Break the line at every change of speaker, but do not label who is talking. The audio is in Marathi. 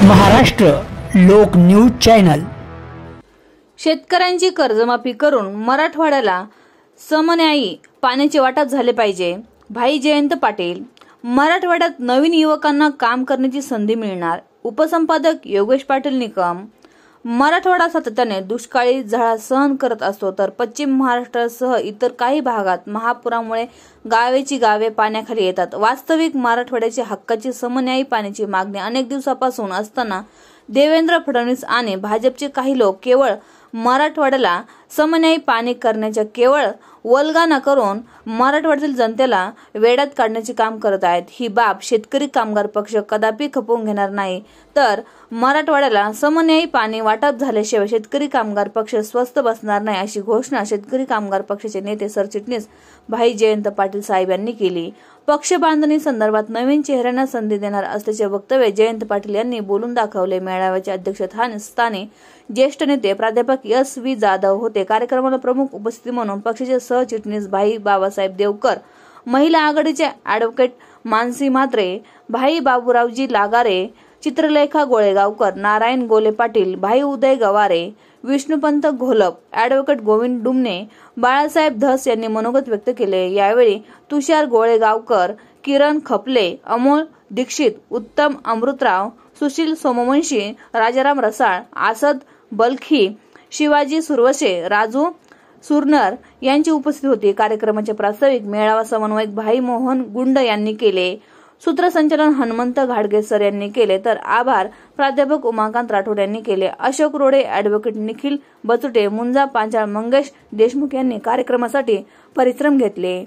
महाराष्ट्र लोक न्यूज चॅनल।
शेतकऱ्यांची कर्जमाफी करून मराठवाड्याला समन्यायी पाण्याचे वाटप झाले पाहिजे। भाई जयंत पाटील। मराठवाड्यात नवीन युवकांना काम करण्याची संधी मिळणार। उपसंपादक योगेश पाटील निकम। मराठवाडा सातत्याने दुष्काळी झळा सहन करत असतो, तर पश्चिम महाराष्ट्रासह इतर काही भागात महापुरामुळे गावेची गावे पाण्याखाली येतात। वास्तविक मराठवाड्याची हक्काची समन्यायी पाण्याची मागणी अनेक दिवसापासून असताना देवेंद्र फडणवीस आणि भाजपचे काही लोक केवळ मराठवाड्याला समन्यायी पाणी करण्याच्या केवळ वल्गना करून मराठवाड्यातील जनतेला वेड्यात काढण्याचे काम करत आहेत। ही बाब शेतकरी कामगार पक्ष कदापि खपवून घेणार नाही, तर मराठवाड्याला समन्यायी पाणी वाटप झाल्याशिवाय शेतकरी कामगार पक्ष स्वस्थ बसणार नाही, अशी घोषणा शेतकरी कामगार पक्षाचे नेते सरचिटणीस भाई जयंत पाटील साहेब यांनी केली। पक्ष बांधणी संदर्भात नवीन चेहऱ्यांना संधी देणार असल्याचे वक्तव्य जयंत पाटील यांनी बोलून दाखवले। मेळाव्याच्या अध्यक्षस्थानी ज्येष्ठ नेते प्राध्यापक S.V. जाधव होते। कार्यक्रमाला प्रमुख उपस्थिती म्हणून पक्षाचे सहचिटणीस भाई बाबासाहेब देवकर, महिला आघाडीचे ॲडव्होकेट मानसी म्हात्रे, भाई बाबूरावजी लागारे, चित्रलेखा गोळेगावकर, नारायण गोले पाटील, भाई उदय गवारे, विष्णुपंत घोलप, ॲडव्होकेट गोविंद डुमने, बाळासाहेब धस यांनी मनोगत व्यक्त केले। यावेळी तुषार गोळेगावकर, किरण खपले, अमोल दीक्षित, उत्तम अमृतराव, सुशील सोमवंशी, राजाराम रसाळ, आसद बलखी, शिवाजी सुरवशे, राजू सुरनर यांची उपस्थिती होती। कार्यक्रमाचे प्रास्ताविक मेळावा समन्वयक भाई मोहन गुंड यांनी केले। सूत्रसंचालन हनुमंत घाडगे सर यांनी केले, तर आभार प्राध्यापक उमाकांत राठोड यांनी केले। अशोक रोडे, ॲडव्होकेट निखिल बचुटे, मुंजा पांचाळ, मंगेश देशमुख यांनी कार्यक्रमासाठी परिश्रम घेतले।